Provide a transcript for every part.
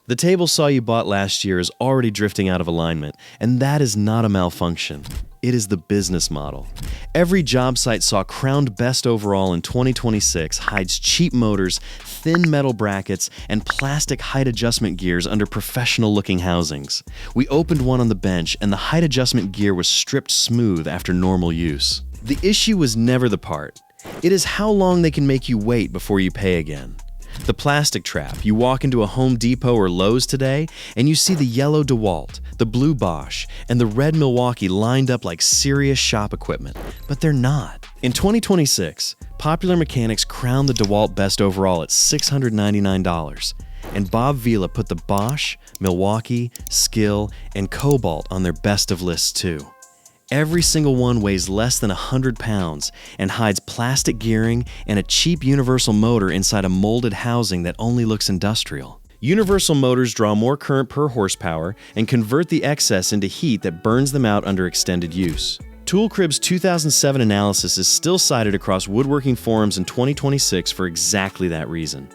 The table saw you bought last year is already drifting out of alignment, and that is not a malfunction. It is the business model. Every job site saw crowned best overall in 2026 hides cheap motors, thin metal brackets, and plastic height adjustment gears under professional-looking housings. We opened one on the bench, and the height adjustment gear was stripped smooth after normal use. The issue was never the part. It is how long they can make you wait before you pay again. The plastic trap. You walk into a Home Depot or Lowe's today, and you see the yellow DeWalt, the blue Bosch, and the red Milwaukee lined up like serious shop equipment. But they're not. In 2026, Popular Mechanics crowned the DeWalt Best Overall at $699, and Bob Vila put the Bosch, Milwaukee, Skill, and Cobalt on their best of lists too. Every single one weighs less than 100 pounds and hides plastic gearing and a cheap universal motor inside a molded housing that only looks industrial. Universal motors draw more current per horsepower and convert the excess into heat that burns them out under extended use. Toolcrib's 2007 analysis is still cited across woodworking forums in 2026 for exactly that reason.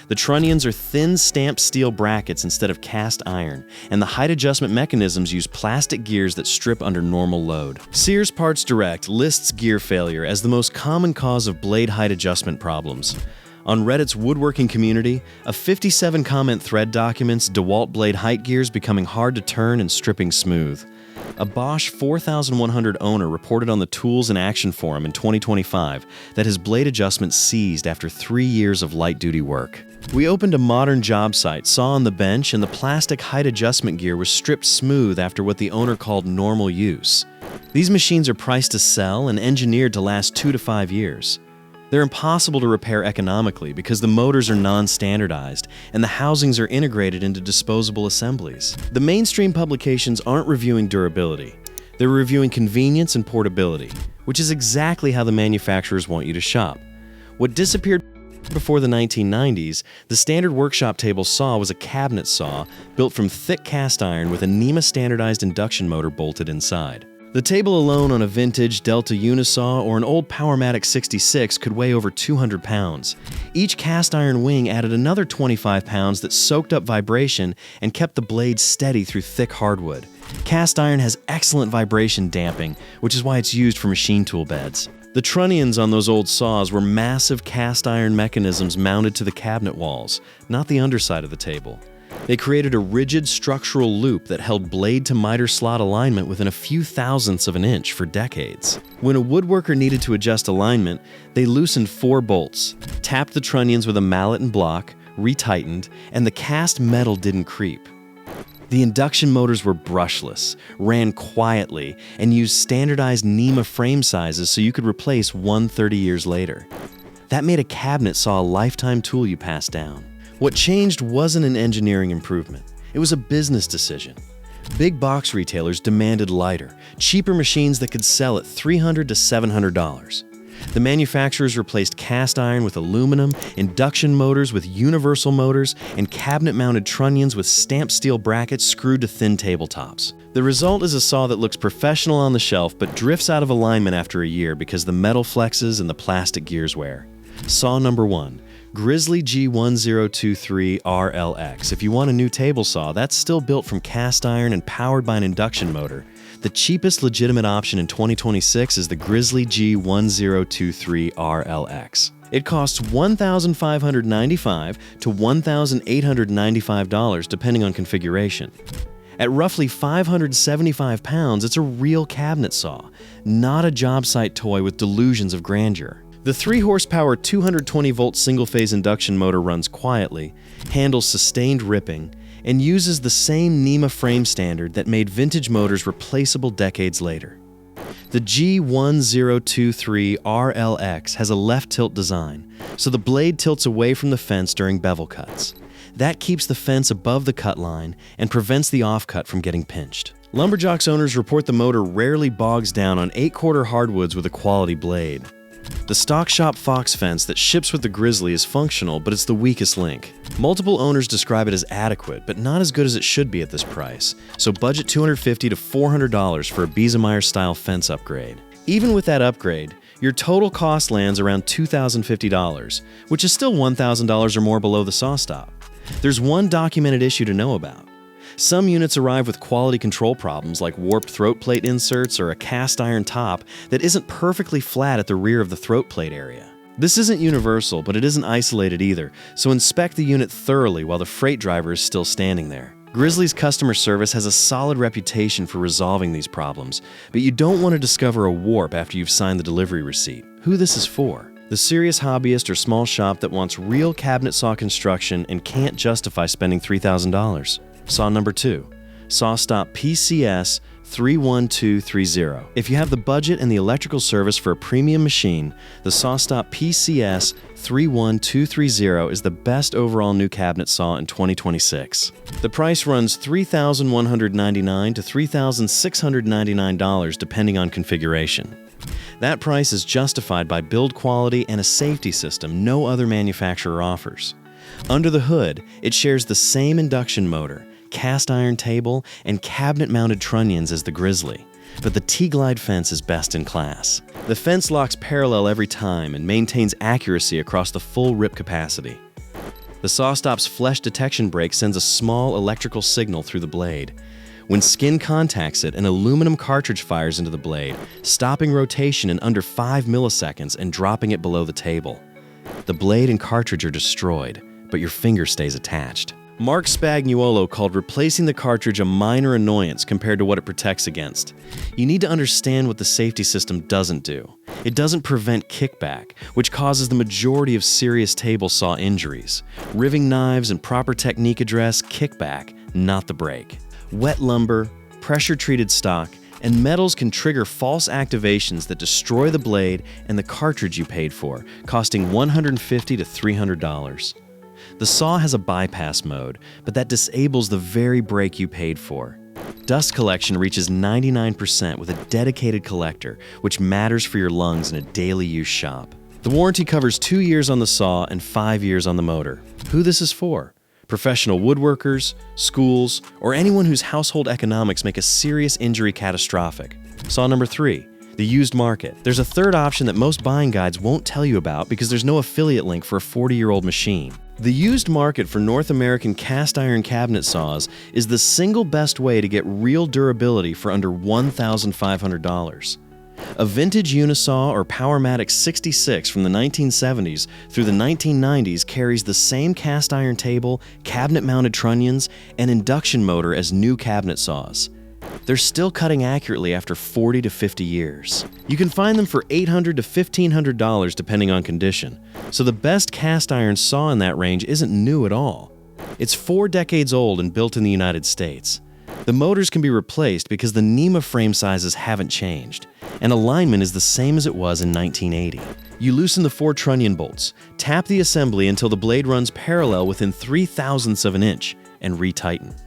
The trunnions are thin stamped steel brackets instead of cast iron, and the height adjustment mechanisms use plastic gears that strip under normal load. Sears Parts Direct lists gear failure as the most common cause of blade height adjustment problems. On Reddit's woodworking community, a 57-comment thread documents DeWalt blade height gears becoming hard to turn and stripping smooth. A Bosch 4100 owner reported on the Tools in Action forum in 2025 that his blade adjustment seized after 3 years of light-duty work. We opened a modern job site, saw on the bench, and the plastic height adjustment gear was stripped smooth after what the owner called normal use. These machines are priced to sell and engineered to last 2 to 5 years. They're impossible to repair economically because the motors are non-standardized and the housings are integrated into disposable assemblies. The mainstream publications aren't reviewing durability. They're reviewing convenience and portability, which is exactly how the manufacturers want you to shop. What disappeared before the 1990s, the standard workshop table saw was a cabinet saw built from thick cast iron with a NEMA standardized induction motor bolted inside. The table alone on a vintage Delta Unisaw or an old Powermatic 66 could weigh over 200 pounds. Each cast iron wing added another 25 pounds that soaked up vibration and kept the blade steady through thick hardwood. Cast iron has excellent vibration damping, which is why it's used for machine tool beds. The trunnions on those old saws were massive cast iron mechanisms mounted to the cabinet walls, not the underside of the table. They created a rigid structural loop that held blade to miter slot alignment within a few thousandths of an inch for decades. When a woodworker needed to adjust alignment, they loosened 4 bolts, tapped the trunnions with a mallet and block, retightened, and the cast metal didn't creep. The induction motors were brushless, ran quietly, and used standardized NEMA frame sizes so you could replace one 30 years later. That made a cabinet saw a lifetime tool you passed down. What changed wasn't an engineering improvement. It was a business decision. Big box retailers demanded lighter, cheaper machines that could sell at $300 to $700. The manufacturers replaced cast iron with aluminum, induction motors with universal motors, and cabinet-mounted trunnions with stamped steel brackets screwed to thin tabletops. The result is a saw that looks professional on the shelf but drifts out of alignment after a year because the metal flexes and the plastic gears wear. Saw number 1. Grizzly G1023RLX. If you want a new table saw, that's still built from cast iron and powered by an induction motor. The cheapest legitimate option in 2026 is the Grizzly G1023RLX. It costs $1,595 to $1,895 depending on configuration. At roughly 575 pounds, it's a real cabinet saw, not a job site toy with delusions of grandeur. The 3-horsepower 220-volt single-phase induction motor runs quietly, handles sustained ripping, and uses the same NEMA frame standard that made vintage motors replaceable decades later. The G1023RLX has a left tilt design, so the blade tilts away from the fence during bevel cuts. That keeps the fence above the cut line and prevents the offcut from getting pinched. Lumberjocks owners report the motor rarely bogs down on 8-quarter hardwoods with a quality blade. The stock shop Fox fence that ships with the Grizzly is functional, but it's the weakest link. Multiple owners describe it as adequate, but not as good as it should be at this price, so budget $250 to $400 for a Biesemeyer-style fence upgrade. Even with that upgrade, your total cost lands around $2,050, which is still $1,000 or more below the saw stop. There's one documented issue to know about. Some units arrive with quality control problems like warped throat plate inserts or a cast iron top that isn't perfectly flat at the rear of the throat plate area. This isn't universal, but it isn't isolated either, so inspect the unit thoroughly while the freight driver is still standing there. Grizzly's customer service has a solid reputation for resolving these problems, but you don't want to discover a warp after you've signed the delivery receipt. Who this is for? The serious hobbyist or small shop that wants real cabinet saw construction and can't justify spending $3,000. Saw number 2, SawStop PCS 31230. If you have the budget and the electrical service for a premium machine, the SawStop PCS 31230 is the best overall new cabinet saw in 2026. The price runs $3,199 to $3,699 depending on configuration. That price is justified by build quality and a safety system no other manufacturer offers. Under the hood, it shares the same induction motor, cast iron table, and cabinet-mounted trunnions as the Grizzly, but the T-Glide fence is best in class. The fence locks parallel every time and maintains accuracy across the full rip capacity. The SawStop's flesh detection brake sends a small electrical signal through the blade. When skin contacts it, an aluminum cartridge fires into the blade, stopping rotation in under 5 milliseconds and dropping it below the table. The blade and cartridge are destroyed, but your finger stays attached. Mark Spagnuolo called replacing the cartridge a minor annoyance compared to what it protects against. You need to understand what the safety system doesn't do. It doesn't prevent kickback, which causes the majority of serious table saw injuries. Riving knives and proper technique address kickback, not the brake. Wet lumber, pressure-treated stock, and metals can trigger false activations that destroy the blade and the cartridge you paid for, costing $150 to $300. The saw has a bypass mode, but that disables the very brake you paid for. Dust collection reaches 99% with a dedicated collector, which matters for your lungs in a daily use shop. The warranty covers 2 years on the saw and 5 years on the motor. Who this is for? Professional woodworkers, schools, or anyone whose household economics make a serious injury catastrophic. Saw number 3, the used market. There's a third option that most buying guides won't tell you about because there's no affiliate link for a 40-year-old machine. The used market for North American cast iron cabinet saws is the single best way to get real durability for under $1,500. A vintage Unisaw or Powermatic 66 from the 1970s through the 1990s carries the same cast iron table, cabinet-mounted trunnions, and induction motor as new cabinet saws. They're still cutting accurately after 40 to 50 years. You can find them for $800 to $1,500 depending on condition, so the best cast iron saw in that range isn't new at all. It's 4 decades old and built in the United States. The motors can be replaced because the NEMA frame sizes haven't changed, and alignment is the same as it was in 1980. You loosen the 4 trunnion bolts, tap the assembly until the blade runs parallel within 0.03 of an inch, and retighten.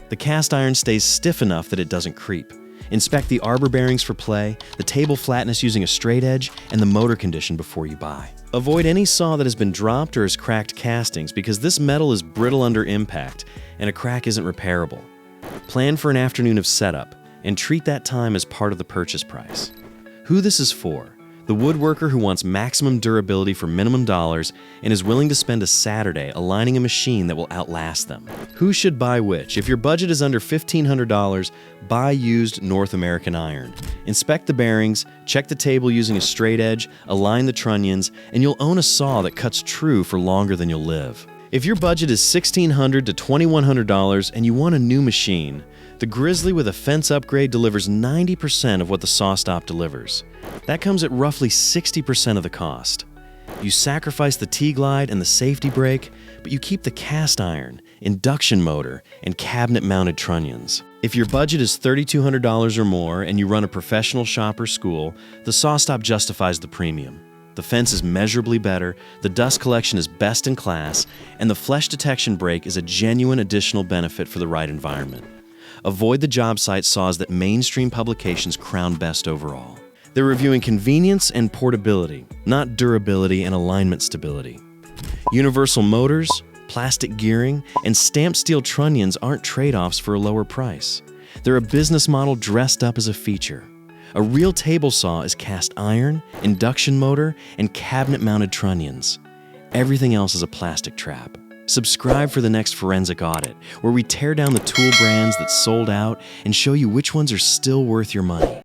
The cast iron stays stiff enough that it doesn't creep. Inspect the arbor bearings for play, the table flatness using a straight edge, and the motor condition before you buy. Avoid any saw that has been dropped or has cracked castings because this metal is brittle under impact, and a crack isn't repairable. Plan for an afternoon of setup, and treat that time as part of the purchase price. Who this is for? The woodworker who wants maximum durability for minimum dollars and is willing to spend a Saturday aligning a machine that will outlast them. Who should buy which? If your budget is under $1,500, buy used North American iron. Inspect the bearings, check the table using a straight edge, align the trunnions, and you'll own a saw that cuts true for longer than you'll live. If your budget is $1,600 to $2,100 and you want a new machine, the Grizzly with a fence upgrade delivers 90% of what the SawStop delivers. That comes at roughly 60% of the cost. You sacrifice the T-Glide and the safety brake, but you keep the cast iron, induction motor, and cabinet-mounted trunnions. If your budget is $3,200 or more and you run a professional shop or school, the SawStop justifies the premium. The fence is measurably better, the dust collection is best in class, and the flesh detection brake is a genuine additional benefit for the right environment. Avoid the job site saws that mainstream publications crown best overall. They're reviewing convenience and portability, not durability and alignment stability. Universal motors, plastic gearing, and stamped steel trunnions aren't trade-offs for a lower price. They're a business model dressed up as a feature. A real table saw is cast iron, induction motor, and cabinet-mounted trunnions. Everything else is a plastic trap. Subscribe for the next forensic audit, where we tear down the tool brands that sold out and show you which ones are still worth your money.